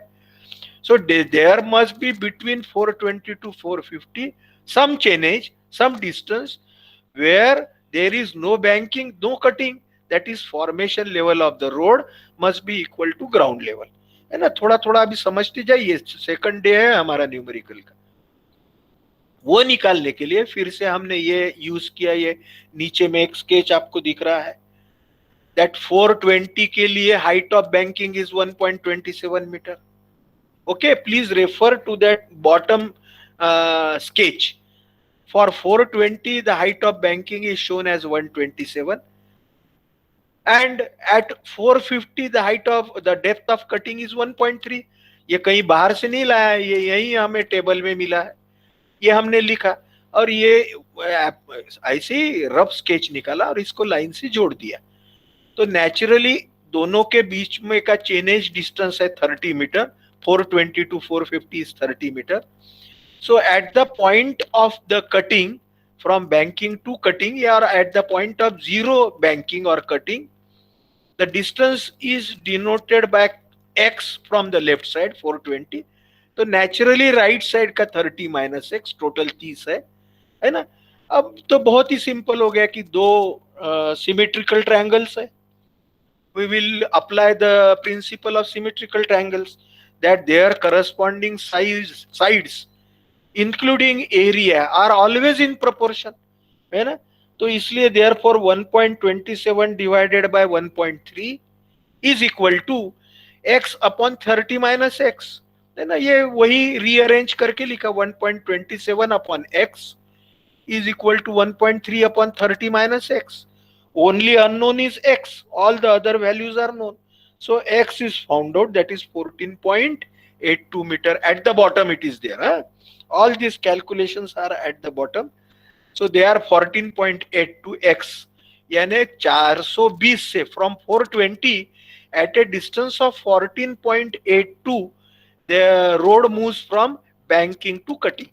so there must be between 420 to 450 some chainage, some distance where there is no banking, no cutting, that is formation level of the road must be equal to ground level. है ना, थोड़ा थोड़ा अभी समझते जाइए, second day है हमारा numerical का। वो निकालने के लिए फिर से हमने ये यूज किया, ये नीचे में एक स्केच आपको दिख रहा है, दैट 420 के लिए height of banking is 1.27 metre. Okay, please refer to that bottom sketch. For 420 the height of banking is shown as 127, and at 450 the height of the depth of cutting is 1.3. ये कहीं बाहर से नहीं लाया है, ये यही हमें टेबल में मिला है, ये हमने लिखा और ये ऐसे ही रफ स्केच निकाला और इसको लाइन से जोड़ दिया। तो नेचुरली दोनों के बीच में का चेनेज डिस्टेंस है 30 metre, 420 to 450 is 30 meter. So at the point of the cutting, from banking to cutting, or at the point of zero banking or cutting, the distance is denoted by x from the left side 420. तो naturally right side का 30 minus x total 30 है ना। अब तो बहुत ही simple हो गया कि दो सिमेट्रिकल ट्रायंगल्स है, we will apply the principle of symmetrical triangles, that their corresponding sides including area are always in proportion, है ना। तो इसलिए therefore 1.27 divided by 1.3 is equal to x upon 30 minus x, है ना। ये वही रीअरेंज करके लिखा, 1.27 upon x is equal to 1.3 upon 30 minus x. Only unknown is x, all the other values are known. So x is found out, that is 14.82 meter. At the bottom it is there, huh? All these calculations are at the bottom. So they are 14.82 x, यानी 420 से from 420 at a distance of 14.82 the road moves from banking to cutting.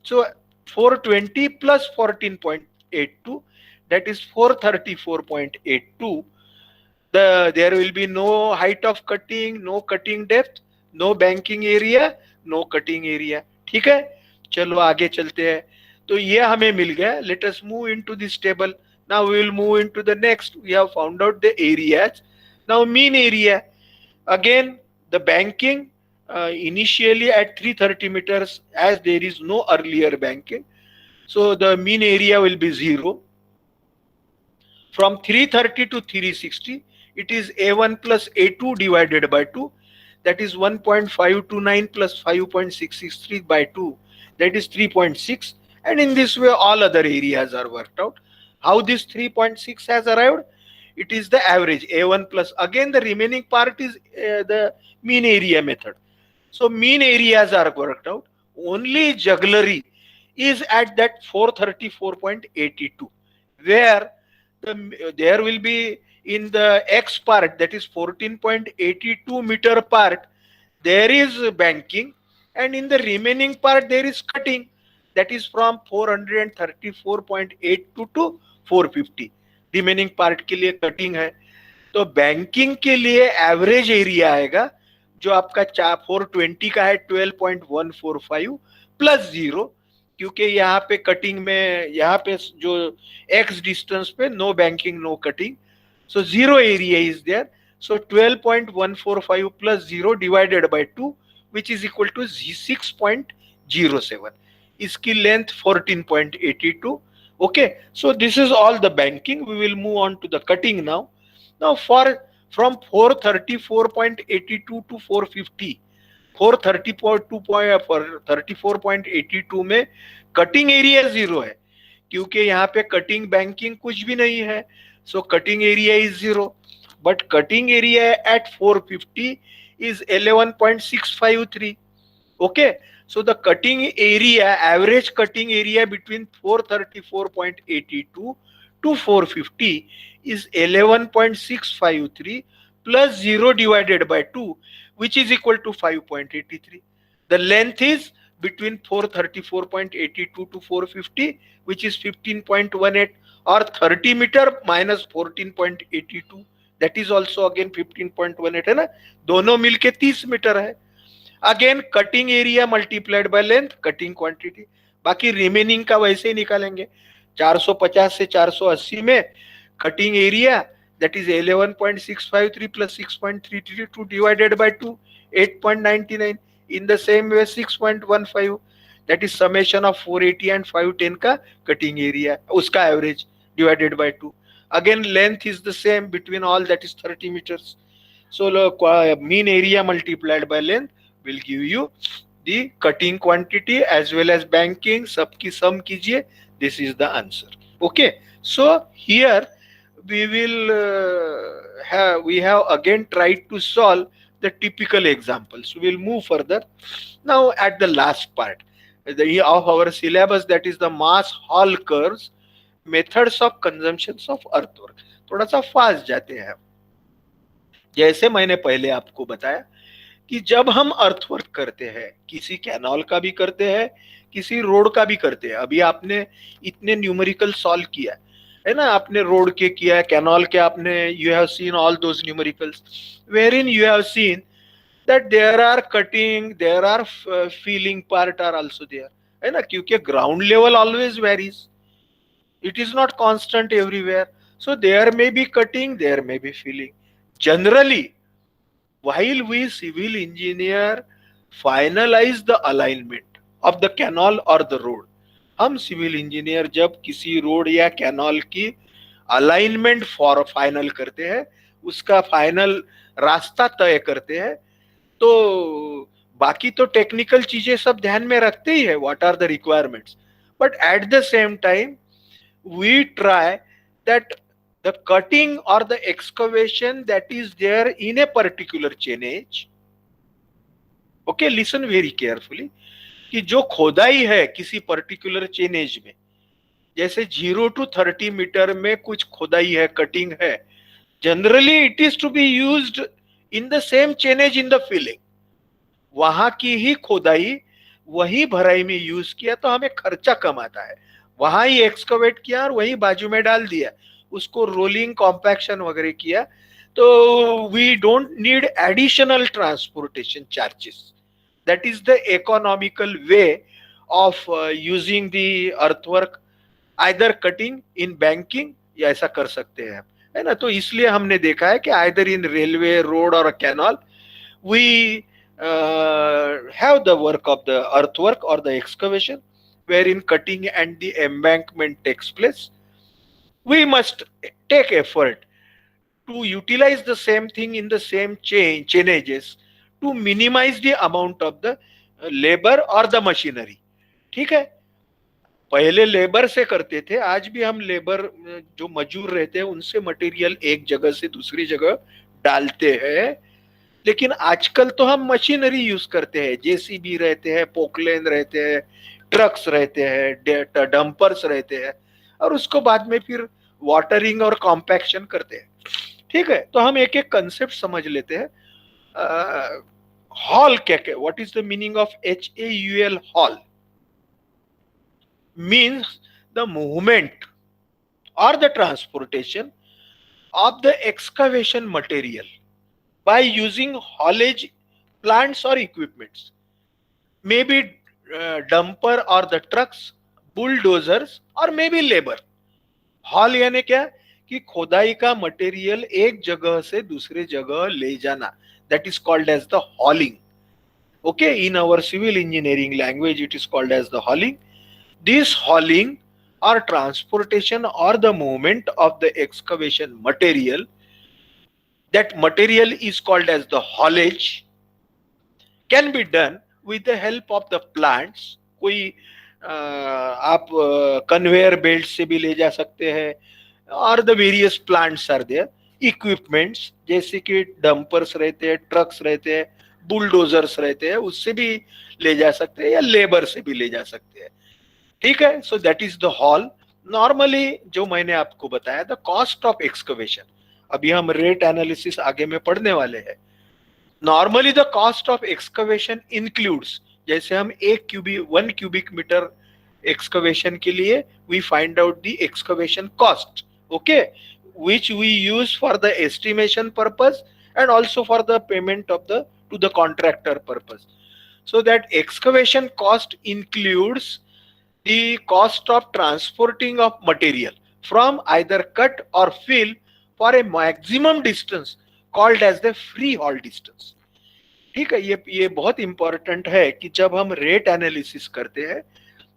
So 420 plus 14.82, that is 434.82. There will be no height of cutting, no cutting depth, no banking area, no cutting area. ठीक है, चलो आगे चलते हैं। तो ये हमें मिल गया। Let us move into this table. Now we will move into the next. We have found out the areas. Now mean area. Again, the banking initially at 330 meters, as there is no earlier banking, so the mean area will be 0. From 330 to 360, it is A1 plus A2 divided by 2, that is 1.529 plus 5.663 by 2, that is 3.6. And in this way all other areas are worked out. How this 3.6 has arrived? It is the average A1 plus, again the remaining part is the mean area method. So mean areas are worked out. Only jugglery is at that 434.82, where there will be in the x part, that is 14.82 meter part, there is banking, and in the remaining part there is cutting, that is from 434.82 to 450. Remaining part के लिए cutting है। तो banking के लिए average area आएगा जो आपका 420 का है 12.145 प्लस 0, क्योंकि यहाँ पे कटिंग में, यहाँ पे जो एक्स डिस्टेंस पे no banking no cutting, so 0 area is there. So 12.145 plus 0 divided by 2 which is equal to 6.07। इसकी length 14.82. Okay, so this is all the banking. We will move on to the cutting now. Now from 434.82 to 450, 434.82 में cutting area 0 है, क्योंकि यहाँ पे cutting banking कुछ भी नहीं है, सो cutting area is 0. But cutting area at 450 is 11.653. Okay, so the cutting area, average cutting area between 434.82 to 450 is 11.653 plus 0 divided by 2, which is equal to 5.83. The length is between 434.82 to 450, which is 15.18, or 30 meter minus 14.82, that is also again 15.18 है ना, दोनों मिलके 30 metre है. Again, cutting area multiplied by length, cutting quantity. बाकी remaining का वैसे ही निकालेंगे। 450 से 480 में cutting area that is 11.653 plus 6.332 divided by 2, 8.99. In the same way 6.15 that is summation of 480 and 510 का cutting area, उसका average divided by 2. Again length is the same between all, that is 30 meters. So mean area multiplied by length will give you the cutting quantity as well as banking, सबकी sum कीजिए, this is the answer. Okay, so here we have again tried to solve the typical examples. We will move further now at the last part of our syllabus, that is the mass Hall curves, methods of consumptions of earthwork. थोड़ा सा fast जाते हैं। जैसे मैंने पहले आपको बताया कि जब हम अर्थवर्क करते हैं, किसी कैनाल का भी करते हैं, किसी रोड का भी करते हैं। अभी आपने इतने न्यूमेरिकल सॉल्व किया है ना, आपने रोड के किया, कैनाल के आपने, you have seen all those numericals where in you have seen that there are cutting, there are filling part are also there, है ना, क्योंकि ground level always varies, it is not constant everywhere, so there may be cutting, there may be filling. Generally, while we civil engineer finalize the alignment of the canal or the road, हम civil engineer जब किसी road या canal की alignment for final करते हैं, उसका final रास्ता तय करते हैं, तो बाकी तो टेक्निकल चीजें सब ध्यान में रखते ही है, what are the requirements, but at the same time we try that the cutting or the excavation that is there in a particular chainage, okay, listen very carefully, कि जो खोदाई है किसी पर्टिकुलर चेनेज में, जैसे 0 to 30 मीटर में कुछ खोदाई है, कटिंग है, generally it is to be used in the same chainage in the filling, वहां की ही खोदाई वही भराई में यूज किया तो हमें खर्चा कम आता है, वहां ही एक्सकवेट किया और वही बाजू में डाल दिया, उसको रोलिंग कॉम्पैक्शन वगैरह किया, तो we don't need additional transportation charges, that is the economical way of using the earthwork, either cutting in banking, या ऐसा कर सकते हैं, है ना। तो इसलिए हमने देखा है कि आइदर इन रेलवे, रोड और canal we have the work of the earthwork or the excavation, wherein cutting and the embankment takes place. We must take effort to utilize the same thing in the same chainages to minimize the amount of the labor or the machinery. ठीक है, पहले labour से करते थे, आज भी हम labour जो मजूर रहते हैं उनसे मटेरियल एक जगह से दूसरी जगह डालते हैं, लेकिन आजकल तो हम मशीनरी यूज करते हैं, जेसीबी रहते हैं, पोकलेन रहते हैं, ट्रक्स रहते हैं, डंपर्स रहते हैं, और उसको बाद में फिर वाटरिंग और कॉम्पैक्शन करते हैं। ठीक है, तो हम एक एक कंसेप्ट समझ लेते हैं। हॉल क्या क्या, what is the meaning of HAUL? Hall means the movement or the transportation of the excavation material by using haulage plants or equipments, maybe dumper or the trucks, bulldozers or maybe labor. Hall यानी क्या कि खोदाई का material एक जगह से दूसरे जगह ले जाना, that is called as the hauling. Okay, in our civil engineering language it is called as the hauling. This hauling or transportation or the movement of the excavation material, that material is called as the haulage, can be done with the help of the plants. कोई आप conveyor belt से भी ले जा सकते हैं, और the various plants are there, equipments जैसे कि डंपर्स रहते हैं, ट्रक्स रहते हैं, बुलडोजर्स रहते हैं, उससे भी ले जा सकते हैं, या लेबर से भी ले जा सकते हैं। ठीक है, so that is the hall. Normally जो मैंने आपको बताया द कॉस्ट ऑफ एक्सकवेशन, अभी हम रेट एनालिसिस आगे में पढ़ने वाले हैं। Normally the cost of excavation includes, जैसे हम 1 क्यूबिक मीटर एक्सकवेशन के लिए we find out the excavation cost, okay, which we use for the estimation purpose and also for the payment of the to the contractor purpose. So that excavation cost includes the cost of transporting of material from either cut or fill for a maximum distance called as the free haul distance. ठीक है, ये बहुत important है कि जब हम rate analysis करते हैं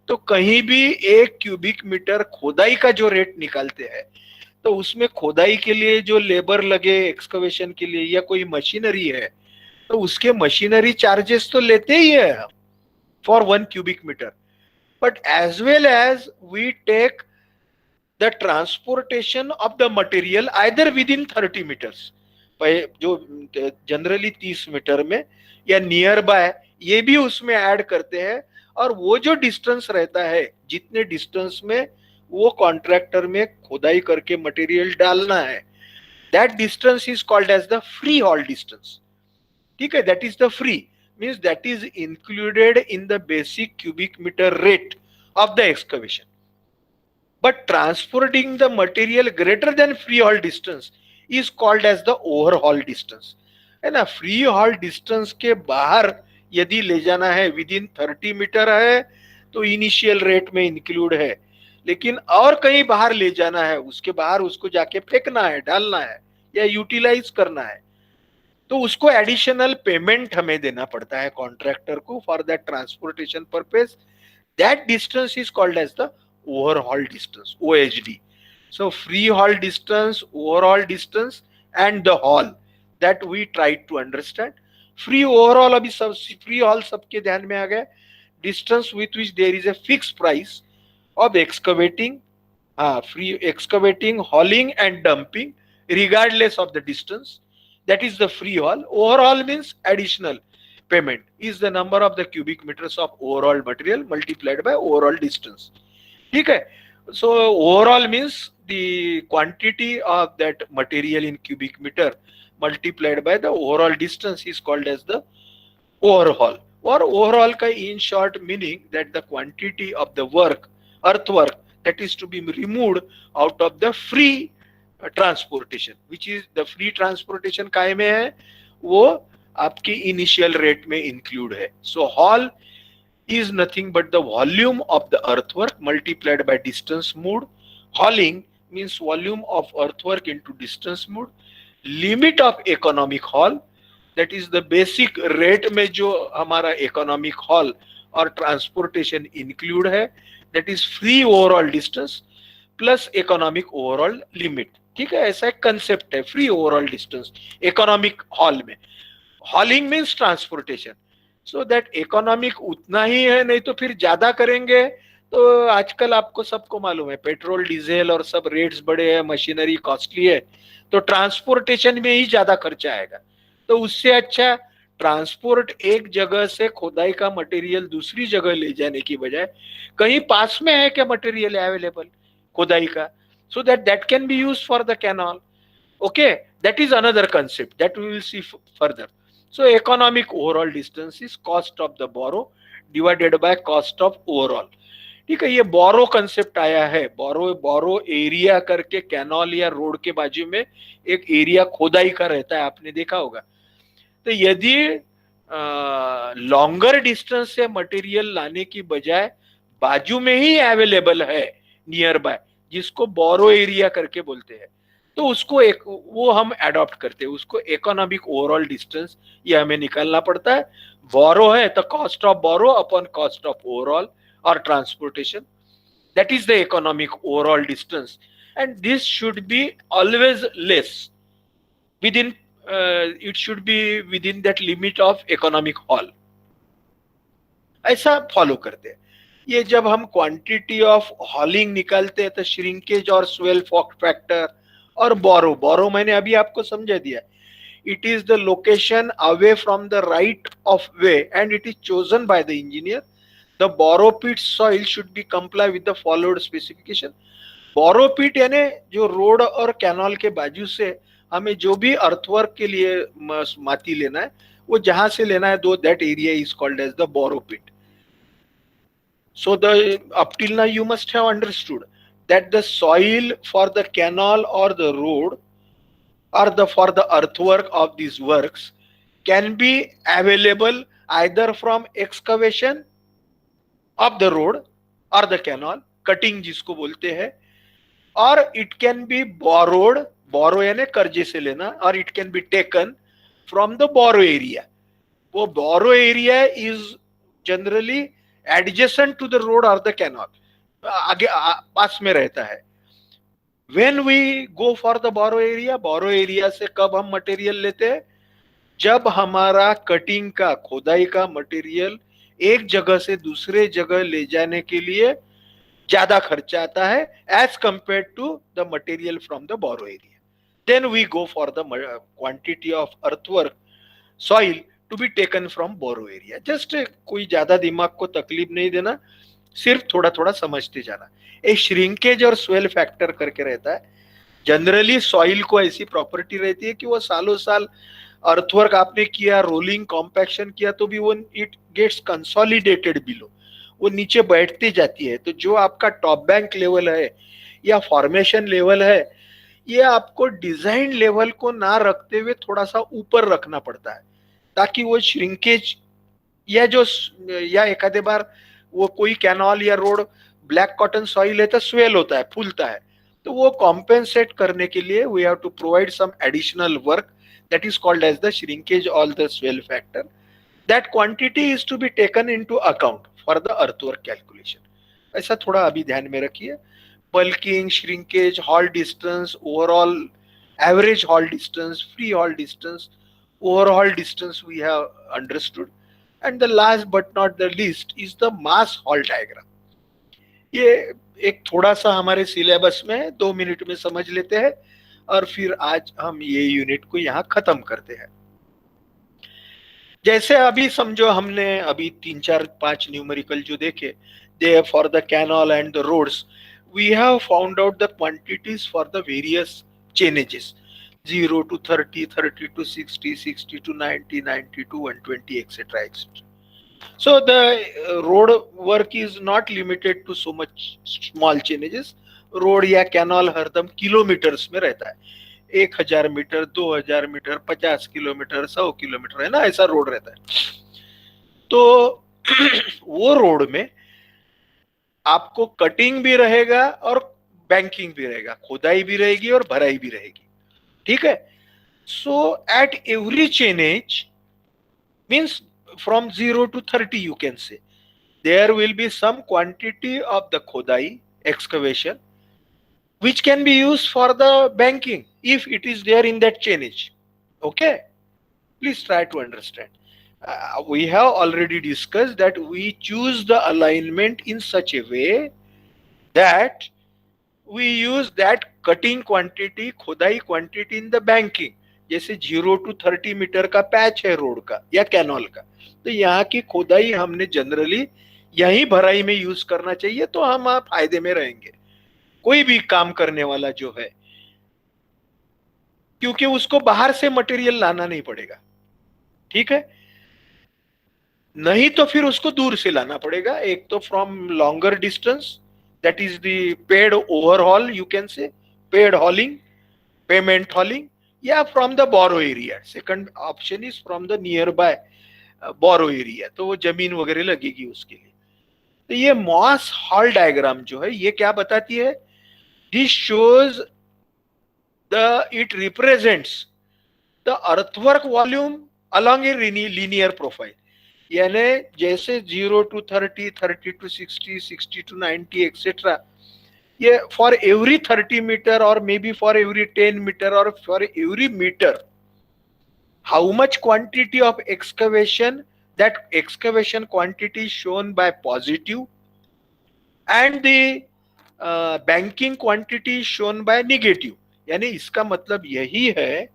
तो कहीं भी 1 क्यूबिक मीटर खोदाई का जो रेट निकालते हैं तो उसमें खोदाई के लिए जो लेबर लगे एक्सकवेशन के लिए या कोई मशीनरी है तो उसके मशीनरी चार्जेस तो लेते ही है for 1 cubic metre, but as well as we take the transportation of the material either within 30 meters, जो जनरली 30 मीटर में या नियर बाय ये भी उसमें ऐड करते हैं, और वो जो डिस्टेंस रहता है जितने डिस्टेंस में वो कॉन्ट्रैक्टर में खोदाई करके मटेरियल डालना है, that distance is called as the free haul distance. ठीक है, that is the free means that is included in the basic cubic metre rate of the excavation. But transporting the material greater than free haul distance is called as the overhaul distance. है ना, free haul distance के बाहर यदि ले जाना है with in 30 metre है तो इनिशियल रेट में इंक्लूड है, लेकिन और कहीं बाहर ले जाना है उसके बाहर उसको जाके फेंकना है, डालना है या यूटिलाइज करना है तो उसको एडिशनल पेमेंट हमें देना पड़ता है कॉन्ट्रैक्टर को for that transportation purpose. That distance is called as the overhaul distance, OHD. So free haul distance, overhaul distance and the haul that we try to understand. Free overhaul अभी सब free haul सबके ध्यान में आ गया, distance with which there is a fixed price of excavating, free excavating, hauling and dumping regardless of the distance. That is the free haul. Overhaul means additional payment is the number of the cubic meters of overall material multiplied by overall distance. ठीक है, so overall means the quantity of that material in cubic meter multiplied by the overall distance is called as the overhaul. और overhaul का in short meaning that the quantity of the work, earthwork that is to be removed out of the free transportation, which is the free transportation काय में है वो आपकी initial rate में include है. So haul is nothing but the volume of the earthwork multiplied by distance moved. Hauling means volume of earthwork into distance moved. Limit of economic haul that is the basic rate में जो हमारा economic haul और transportation include है that is free overall distance plus economic overall limit. ठीक है, ऐसा एक concept है free overall distance economic haul में. Hauling means transportation, so that economic उतना ही है, नहीं तो फिर ज्यादा करेंगे तो आजकल आपको सबको मालूम है पेट्रोल डीजल और सब रेट्स बढ़े हैं, मशीनरी कॉस्टली है तो ट्रांसपोर्टेशन में ही ज्यादा खर्चा आएगा. तो उससे अच्छा ट्रांसपोर्ट एक जगह से खोदाई का मटेरियल दूसरी जगह ले जाने की बजाय कहीं पास में है क्या मटेरियल अवेलेबल खोदाई का, so that can be used for the canal. Okay, that is another concept that we will see further. So economic overall distance is cost of the borrow divided by cost of overall. ठीक है, ये बोरो concept आया है. बोरो area करके canal या road के बाजू में एक एरिया खोदाई का रहता है, आपने देखा होगा. तो यदि लॉन्गर डिस्टेंस से मटेरियल लाने की बजाय बाजू में ही अवेलेबल है नियर बाय, जिसको बोरो एरिया करके बोलते हैं, तो उसको एक वो हम अडॉप्ट करते हैं, उसको इकोनॉमिक ओवरऑल डिस्टेंस ये हमें निकालना पड़ता है. बोरो है तो cost of borrow upon cost of overall और transportation, that is the economic overall distance, and this should be always less within it should be within that limit of economic haul. ऐसा follow करते हैं. ये जब हम quantity of हॉलिंग निकालते हैं तो श्रिंकेज और स्वेल फैक्टर और बोरो मैंने अभी आपको समझा दिया. It is the location away from the right of way and it is chosen by the engineer. The borrow pit soil should be comply with the followed specification. Borrow pit यानी जो road और canal के बाजू से हमें जो भी earthwork के लिए माटी लेना है वो जहां से लेना है, दो that area is called as the borrow pit. So up till now you must have understood that the soil for the canal or the road or for the earthwork of these works can be available either from excavation of the road और the canal, cutting जिसको बोलते हैं, और it can be borrowed, borrow यानी कर्जे से लेना, और it can be taken from the borrow area. वो borrow area is generally adjacent to the road और द कैनॉल, आगे पास में रहता है। When we go for the borrow area से कब हम मटेरियल लेते हैं? जब हमारा कटिंग का, खोदाई का मटेरियल एक जगह से दूसरे जगह ले जाने के लिए ज्यादा खर्चा आता है as compare to the material from the borrow area. Then we go for the quantity of earthwork soil to be taken from borrow area. Just कोई ज्यादा दिमाग को तकलीफ नहीं देना, सिर्फ थोड़ा थोड़ा समझते जाना। एक श्रिंकेज और स्वेल फैक्टर करके रहता है। जनरली सॉइल को ऐसी प्रॉपर्टी रहती है कि वो सालों साल अर्थवर्क आपने किया, रोलिंग कॉम्पैक्शन किया, तो भी वो इट गेट्स कंसोलिडेटेड बिलो, वो नीचे बैठती जाती है। तो जो आपका टॉप बैंक लेवल है या फॉर्मेशन लेवल है, ये आपको डिजाइन लेवल को ना रखते हुए थोड़ा सा ऊपर रखना पड़ता है, ताकि वो श्रिंकेज या एखादे बार वो कोई कैनॉल या रोड ब्लैक कॉटन सॉइल है तो स्वेल होता है, फूलता है, तो वो कॉम्पेंसेट करने के लिए we have to provide some additional work that is called as the shrinkage or the swell factor. That quantity is to be taken into account for the earthwork calculation. ऐसा थोड़ा अभी ध्यान में रखिए। bulking, shrinkage, haul distance, overall average haul distance, free haul distance, overall distance we have understood, and the last but not the least is the mass haul diagram. ये एक थोड़ा सा हमारे सिलेबस में 2 मिनट में समझ लेते हैं और फिर आज हम ये यूनिट को यहाँ खत्म करते हैं। जैसे अभी समझो हमने अभी 3 4 5 न्यूमेरिकल जो देखे, they for the canal and the roads we have found out the quantities for the various chainages 0 to 30, 30 to 60, 60 to 90, 90 to 120, etc. etc. So the road work is not limited to so much small changes. Road या canal हरदम kilometres में रहता है, 1000 metre, 2000 metre, 50 kilometre, 100 kilometre, है ना, ऐसा road रहता है। तो वो रोड में आपको कटिंग भी रहेगा और बैंकिंग भी रहेगा, खोदाई भी रहेगी और भराई भी रहेगी, ठीक है। So at every chainage means from 0 to 30 you can say there will be some quantity of the khodai excavation which can be used for the banking if it is there in that chainage. Okay, please try to understand. We have already discussed that we choose the alignment in such a way that we use that cutting quantity, khodai quantity in the banking. जैसे 0 to 30 metre का patch है road का या canal का, तो यहाँ की खोदाई हमने जनरली यही भराई में यूज करना चाहिए, तो हम फायदे में रहेंगे कोई भी काम करने वाला जो है, क्योंकि उसको बाहर से मटेरियल लाना नहीं पड़ेगा, ठीक है। नहीं तो फिर उसको दूर से लाना पड़ेगा, एक तो from longer distance, that is the paid overhaul, you can say paid hauling, payment hauling, या from the borrow area. Second option is from the nearby borrow area, तो वो जमीन वगैरह लगेगी उसके लिए। तो ये मॉस हॉल डायग्राम जो है ये क्या बताती है? This shows it represents the earthwork volume along a linear profile. यानी जैसे 0 to 30, 30 to 60, 60 to 90, etc. ये for every 30 meter or maybe for every 10 meter or for every meter, how much quantity of excavation, that excavation quantity is shown by positive and the banking quantity is shown by negative. यानी इसका मतलब यही है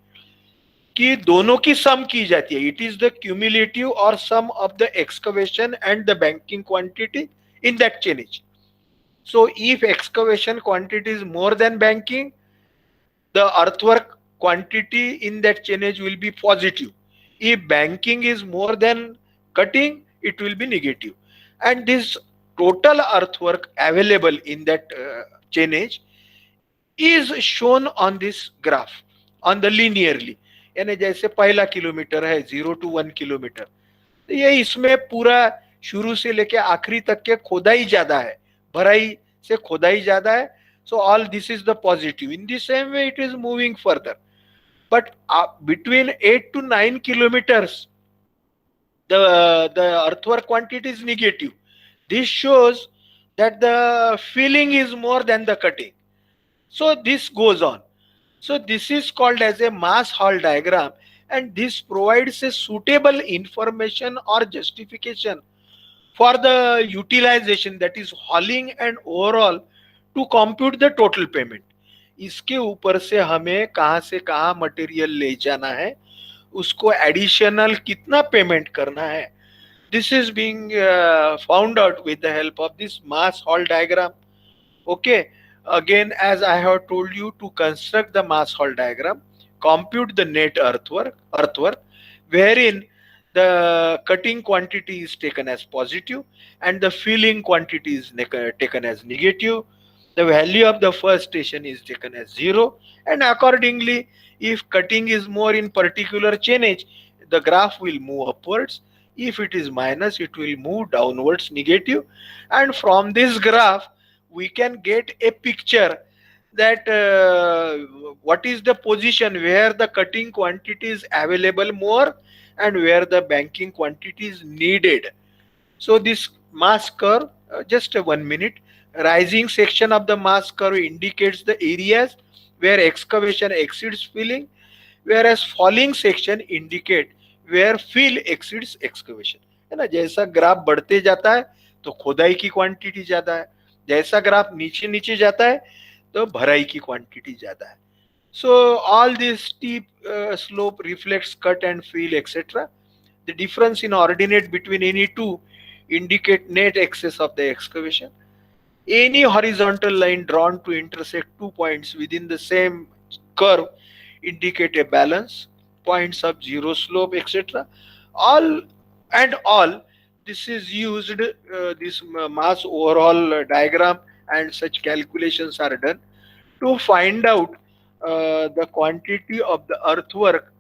कि दोनों की सम की जाती है। इट इज द क्यूमुलेटिव और sum of the excavation and the banking quantity in that chainage. So if excavation quantity is more than banking, the earthwork quantity in that chainage will be positive. If banking is more than cutting, it will be negative. And this total earthwork available in that chainage is shown on this graph on the linearly. यानी जैसे पहला kilometre है 0 to 1 kilometre, तो ये इसमें पूरा शुरू से लेके आखिरी तक के खोदाई ज्यादा है, भराई से खोदाई ज्यादा है. So all this is the positive. In the same way, it is moving further. But between 8 to 9 kilometers, the earthwork quantity is negative. This shows that the filling is more than the cutting. So this goes on. So this is called as a mass Hall diagram, and this provides a suitable information or justification for the utilization, that is hauling and overall, to compute the total payment. इसके ऊपर से हमें कहां से कहां material ले जाना है, उसको एडिशनल कितना पेमेंट करना है, this is being found out with the help of this mass Hall diagram. Okay, again, as I have told you, to construct the mass Hall diagram, compute the net earthwork, wherein the cutting quantity is taken as positive and the filling quantity is taken as negative. The value of the first station is taken as 0, and accordingly, if cutting is more in particular chainage, the graph will move upwards. If it is minus, it will move downwards, negative. And from this graph, we can get a picture that what is the position where the cutting quantity is available more and where the banking quantity is needed. So this mass curve, just 1 minute, rising section of the mass curve indicates the areas where excavation exceeds filling, whereas falling section indicate where fill exceeds excavation. है ना, जैसा graph बढ़ते जाता है तो खोदाई की quantity ज्यादा है, जैसा ग्राफ नीचे नीचे जाता है तो भराई की क्वांटिटी ज्यादा है. So all this steep slope reflects cut and fill, etc. The difference in ordinate between any two indicate net excess of the excavation. Any horizontal line drawn to intersect 2 points within the same curve indicate a balance, points of zero slope, etc. All and all, this is used, this mass overall diagram and such calculations are done to find out the quantity of the earthwork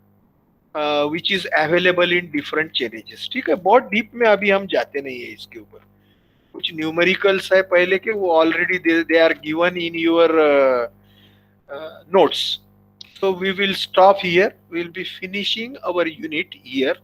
which is available in different chainages. ठीक है, बहुत deep में अभी हम जाते नहीं है इसके ऊपर. कुछ न्यूमेरिकल्स है पहले के, वो already they are given in your notes. So we will stop here. We will be finishing our unit here.